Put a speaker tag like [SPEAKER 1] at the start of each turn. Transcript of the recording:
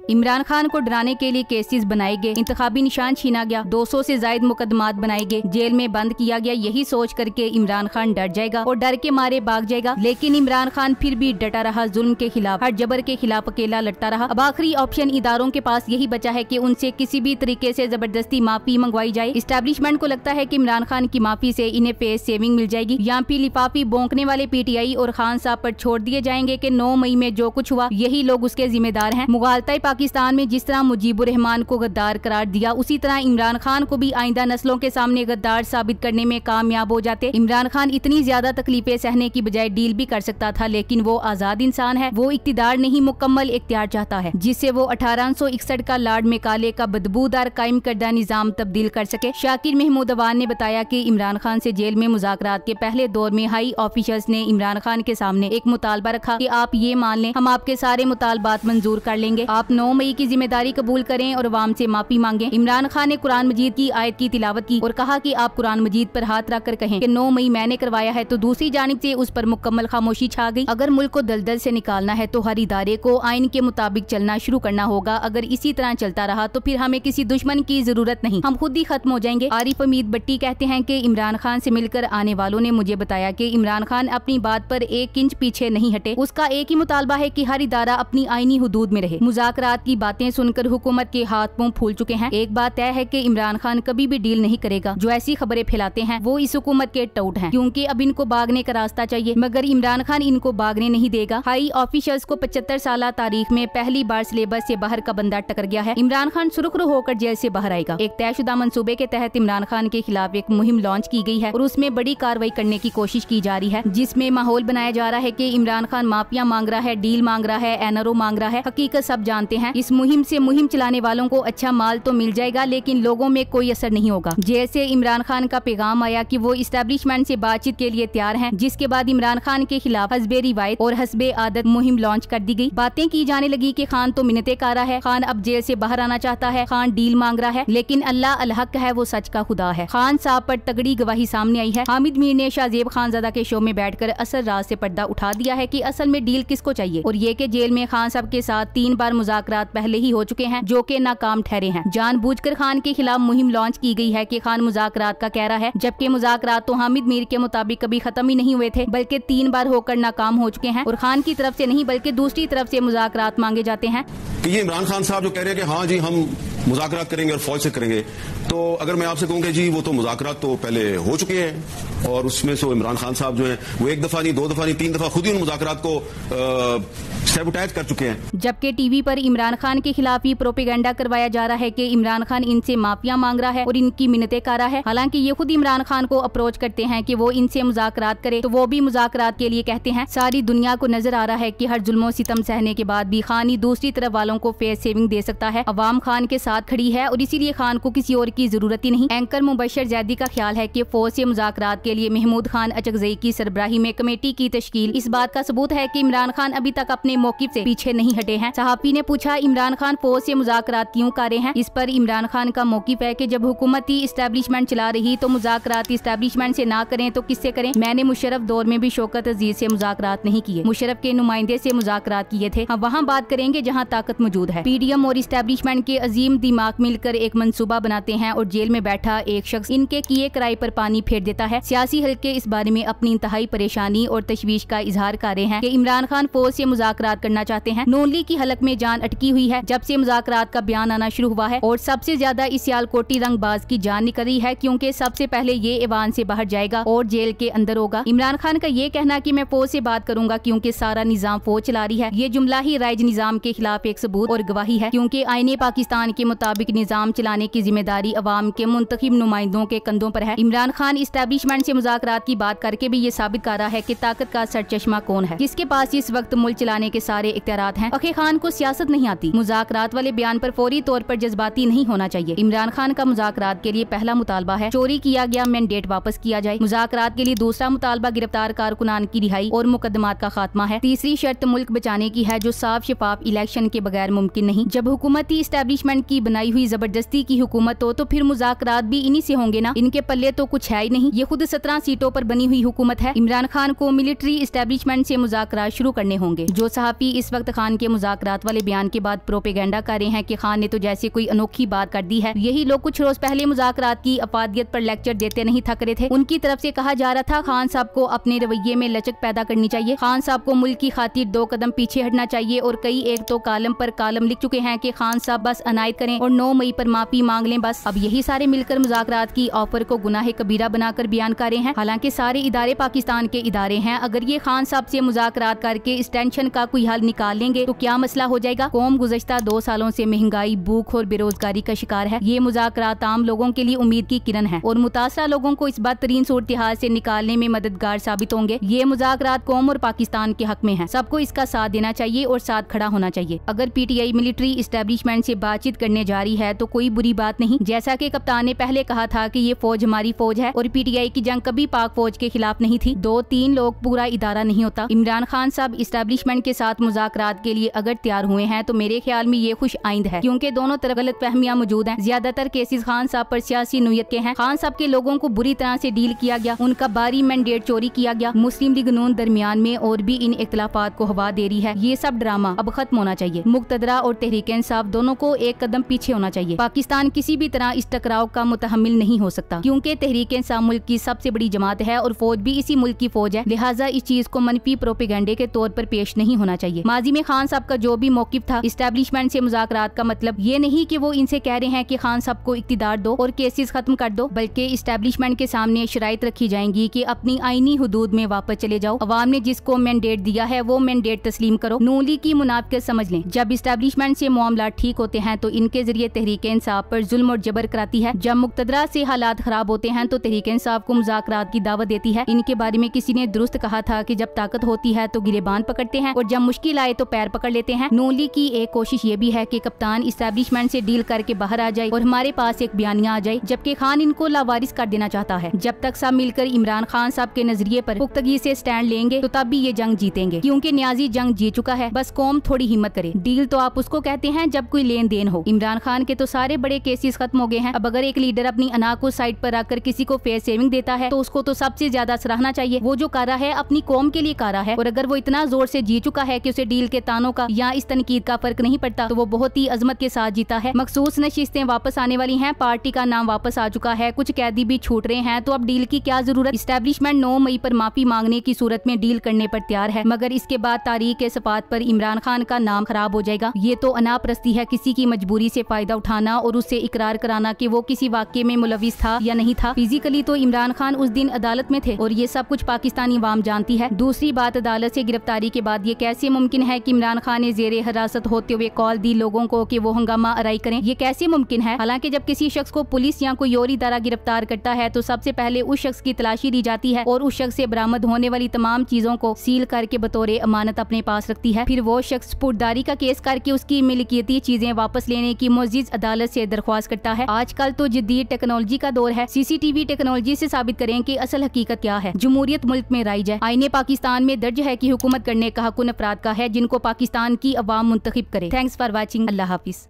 [SPEAKER 1] इमरान खान को डराने के लिए केसेस बनाए गए, इंतखाबी निशान छीना गया, 200 से ज्यादा मुकदमात बनाए गए, जेल में बंद किया गया, यही सोच करके इमरान खान डर जाएगा और डर के मारे भाग जाएगा। लेकिन इमरान खान फिर भी डटा रहा, जुल्म के खिलाफ, हर जबर के खिलाफ अकेला लड़ता रहा। अब आखिरी ऑप्शन इदारों के पास यही बचा है कि उनसे किसी भी तरीके से जबरदस्ती माफी मंगवाई जाए। इस्टेब्लिशमेंट को लगता है कि इमरान खान की माफी से इन्हें फेस सेविंग मिल जाएगी। यहाँ पे लिफाफी बोंकने वाले पीटीआई और खान साहब पर छोड़ दिए जाएंगे कि 9 मई में जो कुछ हुआ यही लोग उसके जिम्मेदार हैं। मुगालता पाकिस्तान में जिस तरह मुजीबुर रहमान को गद्दार करार दिया, उसी तरह इमरान खान को भी आइंदा नस्लों के सामने गद्दार साबित करने में कामयाब हो जाते। इमरान खान इतनी ज्यादा तकलीफें सहने की बजाय डील भी कर सकता था, लेकिन वो आजाद इंसान है, वो इख्तियार नहीं मुकम्मल इख्तियार चाहता है, जिससे वो 1861 का लॉर्ड मेकाले का बदबूदार कायम करदा निजाम तब्दील कर सके। शाकिर महमूद अवान ने बताया कि इमरान खान से जेल में मुज़ाकरात के पहले दौर में हाई ऑफिसर्स ने इमरान खान के सामने एक मुतालबा रखा कि आप ये मान लें, हम आपके सारे मुतालबात मंजूर कर लेंगे, आप 9 मई की जिम्मेदारी कबूल करें और अवाम से माफी मांगे। इमरान खान ने कुरान मजीद की आयत की तिलावत की और कहा कि आप कुरान मजीद पर हाथ रख कर कहें कि 9 मई मैंने करवाया है, तो दूसरी जानिब से उस पर मुकम्मल खामोशी छा गई। अगर मुल्क को दलदल से निकालना है तो हर इदारे को आइन के मुताबिक चलना शुरू करना होगा। अगर इसी तरह चलता रहा तो फिर हमें किसी दुश्मन की जरूरत नहीं, हम खुद ही खत्म हो जाएंगे। आरिफ हमीद भट्टी कहते हैं कि इमरान खान से मिलकर आने वालों ने मुझे बताया कि इमरान खान अपनी बात पर 1 इंच पीछे नहीं हटे। उसका एक ही मुतालबा है कि हर इदारा अपनी आईनी हुदूद में रहे। मुज़ाकरात की बातें सुनकर हुकूमत के हाथ मुंह फूल चुके हैं। एक बात तय है कि इमरान खान कभी भी डील नहीं करेगा। जो ऐसी खबरें फैलाते हैं वो इस हुकूमत के टाउट हैं, क्योंकि अब इनको भागने का रास्ता चाहिए, मगर इमरान खान इनको भागने नहीं देगा। हाई ऑफिसर्स को 75 साल तारीख में पहली बार सिलेबस से बाहर का बंदा टकर गया है। इमरान खान सुरखरू होकर जेल से बाहर आएगा। एक तयशुदा मंसूबे के तहत इमरान खान के खिलाफ एक मुहिम लॉन्च की गई है और उसमें बड़ी कार्रवाई करने की कोशिश की जा रही है, जिसमें माहौल बनाया जा रहा है कि इमरान खान माफिया मांग रहा है, डील मांग रहा है, एनआरओ मांग रहा है। हकीकत सब जानते हैं। इस मुहिम से मुहिम चलाने वालों को अच्छा माल तो मिल जाएगा, लेकिन लोगों में कोई असर नहीं होगा। जेल से इमरान खान का पैगाम आया कि वो इस्टेब्लिशमेंट से बातचीत के लिए तैयार हैं, जिसके बाद इमरान खान के खिलाफ हस्बे रिवायत और हस्बे आदत मुहिम लॉन्च कर दी गई। बातें की जाने लगी कि खान तो मिन्नतें कर रहा है, खान अब जेल से बाहर आना चाहता है, खान डील मांग रहा है, लेकिन अल्लाह अल हक है, वो सच का खुदा है। खान साहब पर तगड़ी गवाही सामने आई है। हामिद मीर ने शाहजेब खानजादा के शो में बैठकर असर राज से पर्दा उठा दिया है कि असल में डील किसको चाहिए, और ये कि जेल में खान साहब के साथ 3 बार मुज़ाकरात पहले ही हो चुके हैं, जो कि नाकाम ठहरे हैं। जानबूझकर खान के खिलाफ मुहिम लॉन्च की गई है कि खान मुज़ाकरात का कह रहा है, जबकि मुज़ाकरात तो हामिद मीर के मुताबिक कभी खत्म ही नहीं हुए थे, बल्कि 3 बार होकर नाकाम हो चुके हैं, और खान की तरफ से नहीं बल्कि दूसरी तरफ से मुज़ाकरात मांगे जाते हैं।
[SPEAKER 2] ये इमरान खान साहब जो कह रहे हैं कि हाँ जी हम मुज़ाकरात करेंगे और फौज से करेंगे, तो अगर मैं आपसे कहूँ कि जी वो तो मुज़ाकरात तो पहले हो चुके हैं, और उसमें से इमरान खान साहब जो है वो 1 दफा नहीं 2 दफा नहीं 3 दफा खुद ही उन मुज़ाकरात को सैबोटाइज कर चुके हैं।
[SPEAKER 1] जबकि टीवी पर इमरान खान के खिलाफ ही प्रोपेगेंडा करवाया जा रहा है कि इमरान खान इनसे माफिया मांग रहा है और इनकी मिन्नतें कर रहा है। हालांकि ये खुद इमरान खान को अप्रोच करते हैं कि वो इनसे मुज़ाकरात करे, तो वो भी मुज़ाकरात के लिए कहते हैं। सारी दुनिया को नजर आ रहा है कि हर जुल्मों सितम सहने के बाद भी खान ही दूसरी तरफ वालों को फेस सेविंग दे सकता है। अवाम खान के साथ खड़ी है और इसीलिए खान को किसी और की जरूरत ही नहीं। एंकर मुबशर जैदी का ख्याल है कि फौज से मुज़ाकरात के लिए महमूद खान अचकजई की सरबराही में कमेटी की तश्कील इस बात का सबूत है कि इमरान खान अभी तक अपने मौकिफ से पीछे नहीं हटे हैं। सहाफी ने पूछा, इमरान खान फौज से मुज़ाकरात क्यों कर रहे हैं? इस पर इमरान खान का मौकिफ है कि जब हुकूमत ही इस्टेब्लिशमेंट चला रही तो मुज़ाकरात इस्टेब्लिशमेंट से ना करें तो किससे करें? मैंने मुशर्रफ दौर में भी शौकत अजीज से मुज़ाकरात नहीं किए, मुशर्रफ के नुमाइंदे से मुज़ाकरात किए थे। हम वहाँ बात करेंगे जहाँ ताकत मौजूद है। पीडीएम और इस्टेब्लिशमेंट के अजीम दिमाग मिलकर एक मंसूबा बनाते हैं और जेल में बैठा एक शख्स इनके किए कराए पर पानी फेर देता है। सियासी हल्के इस बारे में अपनी इंतहाई परेशानी और तशवीश का इजहार कर रहे हैं कि इमरान खान फौज से मुज़ाकरात करना चाहते हैं। नून लीग की हलक में जान अटकी हुई है जब से मुज़ाकरात का बयान आना शुरू हुआ है, और सबसे ज्यादा इस सियालकोटी रंगबाज की जान निकल रही है, क्योंकि सबसे पहले ये ऐवान से बाहर जाएगा और जेल के अंदर होगा। इमरान खान का ये कहना कि मैं फौज से बात करूंगा क्योंकि सारा निजाम फौज चला रही है, ये जुमला ही राइज निजाम के खिलाफ एक सबूत और गवाही है, क्योंकि आईने पाकिस्तान के मुताबिक निजाम चलाने की जिम्मेदारी अवाम के मुंतखब नुमाइंदों के कंधों पर है। इमरान खान इस्टेब्लिशमेंट से मुज़ाकरात की बात करके भी ये साबित कर रहा है कि ताकत का सरचश्मा कौन है, जिसके पास इस वक्त मुल्क चलाने के सारे इख्तियारात हैं। अखे खान को सियासत नहीं आती। मुज़ाकरात वाले बयान पर फौरी तौर पर जज्बाती नहीं होना चाहिए। इमरान खान का मुज़ाकरात के लिए पहला मुतालबा है चोरी किया गया मैंडेट वापस किया जाए। मुज़ाकरात के लिए दूसरा मुतालबा गिरफ्तार कारकुनान की रिहाई और मुकदमात का खात्मा है। तीसरी शर्त मुल्क बचाने की है, जो साफ शफाफ इलेक्शन के बगैर मुमकिन नहीं। जब हुकूमत ही इस्टेब्लिशमेंट की बनाई हुई जबरदस्ती की हुकूमत हो तो फिर मुज़ाकरात भी इन्हीं से होंगे ना। इनके पल्ले तो कुछ है ही नहीं। ये खुद 17 सीटों पर बनी हुई हुकूमत है। इमरान खान को मिलिट्री इस्टेब्लिशमेंट से मुज़ाकरात शुरू करने होंगे। जो सहाफ़ी इस वक्त खान के मुज़ाकरात वाले बयान के बाद प्रोपेगेंडा कर रहे हैं कि खान ने तो जैसे कोई अनोखी बात कर दी है। यही लोग कुछ रोज पहले मुज़ाकरात की अफादियत पर लेक्चर देते नहीं थक रहे थे। उनकी तरफ से कहा जा रहा था खान साहब को अपने रवैये में लचक पैदा करनी चाहिए, खान साहब को मुल्क की खातिर 2 कदम पीछे हटना चाहिए। और कई एक तो कालम पर कालम लिख चुके हैं कि खान साहब बस अनायत करें और 9 मई पर माफी मांग लें बस। अब यही सारे मिलकर मुज़ाकरात की ऑफर को गुनाह कबीरा बनाकर बयान कर रहे हैं। हालांकि सारे इदारे पाकिस्तान के इदारे हैं। अगर ये खान साहब से मुज़ाकरात करके इस टेंशन का कोई हल निकाल लेंगे तो क्या मसला हो जाएगा। कौम गुज़श्ता 2 सालों से महंगाई, भूख और बेरोजगारी का शिकार है। ये मुज़ाकरात आम लोगों के लिए उम्मीद की किरण है और मुतासरा लोगों को इस बदतरीन सूरत-ए-हाल से निकालने में मददगार साबित होंगे। ये मुज़ाकरात कौम और पाकिस्तान के हक में है। सबको इसका साथ देना चाहिए और साथ खड़ा होना चाहिए। अगर PTI मिलिट्री इस्टेब्लिशमेंट से बातचीत करने जा रही है तो कोई बुरी बात नहीं। जैसा कि कप्तान ने पहले कहा था कि ये फौज हमारी फौज है और PTI की जंग कभी पाक फौज के खिलाफ नहीं थी। 2-3 लोग पूरा इदारा नहीं होता। इमरान खान साहब इस्टेब्लिशमेंट के साथ मुज़ाकरात के लिए अगर तैयार हुए हैं तो मेरे ख्याल में ये खुश आइंद है, क्योंकि दोनों तरफ गलत फहमियां मौजूद हैं। ज्यादातर केसेस खान साहब पर सियासी नुयत के हैं। खान साहब के लोगों को बुरी तरह से डील किया गया, उनका बारी मैंडेट चोरी किया गया। मुस्लिम लीग नून दरमियान में और भी इन इख्तिलाफात को हवा दे रही है। ये सब ड्रामा अब खत्म होना चाहिए। मुक्तदरा और तहरीक-ए-इंसाफ दोनों को एक कदम पीछे होना चाहिए। पाकिस्तान किसी भी तरह इस टकराव का मुतहम्मिल नहीं हो सकता, क्योंकि तहरीक-ए-इंसाफ मुल्क की सबसे बड़ी जमात है और फौज भी इसी मुल्क की फौज है। लिहाजा इस चीज को मनफी प्रोपेगेंडे के तौर पर पेश नहीं होना चाहिए। माजी में खान साहब का जो भी मौकिफ था इस्टेब्लिशमेंट से मुज़ाकरात का मतलब ये नहीं कि वो इनसे कह रहे हैं कि खान साहब को इख्तिदार दो और केसेस खत्म कर दो, बल्कि इस्टेब्लिशमेंट के सामने शराइत रखी जाएंगी कि अपनी आईनी हुदूद में वापस चले जाओ। अवाम ने जिसको मैंडेट दिया है वो मैंडेट तस्लीम करो। नून लीग की मुनाफिकत समझ लें। जब इस्टेब्लिशमेंट से मामला ठीक होते हैं तो इनके जरिए तहरीक-ए-इंसाफ पर जुल्म और जबर कराती है। जब मुक्तदरा से हालात खराब होते हैं तो तहरीक-ए-इंसाफ को मुज़ाकरात की दावत देती है। इनके बारे में किसी ने दुरुस्त कहा था कि जब ताकत होती है तो गिरेबान पकड़ते हैं और जब मुश्किल आए तो पैर पकड़ लेते हैं। नून लीग की एक कोशिश ये भी है कि कप्तान इस्टेब्लिशमेंट से डील करके बाहर आ जाए और हमारे पास एक बयानिया आ जाए, जबकि खान इनको लावारिस कर देना चाहता है। जब तक सब मिलकर इमरान खान साहब के नजरिए पर पुख्तगी से स्टैंड लेंगे तो तब भी ये जंग जीतेंगे, क्योंकि न्याजी जंग जीत चुका है। बस कौम थोड़ी हिम्मत करे। डील तो आप उसको कहते हैं जब कोई लेन देन हो। इमरान खान के तो सारे बड़े केसेस खत्म हो गए हैं। अब अगर एक लीडर अपनी अना को साइड पर रखकर किसी को फेस सेविंग देता है तो उसको तो सबसे ज्यादा सराहना चाहिए। वो जो कर रहा है अपनी कौम के लिए कर रहा है, और अगर वो इतना जोर से जी चुका है कि उसे डील के तानों का या इस तनकीद का फर्क नहीं पड़ता तो वो बहुत ही अजमत के साथ जीता है। मखसूस नशिस्तें वापस आने वाली हैं, पार्टी का नाम वापस आ चुका है, कुछ कैदी भी छूट रहे हैं, तो अब डील की क्या जरूरत। इस्टेब्लिशमेंट 9 मई पर माफी मांगने की सूरत में डील करने पर तैयार है, मगर इसके बाद तारीख के सफात पर इमरान खान का नाम खराब हो जाएगा। ये तो अनाप्रस्ती है, किसी की मजबूरी से फायदा उठाना और उससे इकरार कराना कि वो किसी वाक्य में मुलविस था या नहीं था। फिजिकली तो इमरान खान उस दिन अदालत में थे और ये सब कुछ पाकिस्तानी अवाम जानती है। दूसरी बात, अदालत से गिरफ्तारी के बाद ये कैसे मुमकिन है कि इमरान खान ने जेरे हिरासत होते हुए कॉल दी लोगों को कि वो हंगामा अराई करें। ये कैसे मुमकिन है। हालांकि जब किसी शख्स को पुलिस या कोई और इदारा गिरफ्तार करता है तो सबसे पहले उस शख्स की तलाशी ली जाती है और उस शख्स से बरामद होने वाली तमाम चीजों को सील करके बतौर अमानत अपने पास रखती है। फिर वो शख्स पुरदारी का केस करके उसकी मिल्कियती चीजें वापस लेने की मुअज़्ज़िज़ अदालत से दरख्वास्त करता है। आजकल तो जदीद टेक्नोलॉजी का दौर है। CCTV टेक्नोलॉजी से साबित करें कि असल हकीकत क्या है। जमहूरियत मुल्क में राइज है। आईने पाकिस्तान में दर्ज है कि हुकूमत करने का हक उन अफराद का है जिनको पाकिस्तान की अवाम मुंतखब करे। Thanks for watching. Allah Hafiz.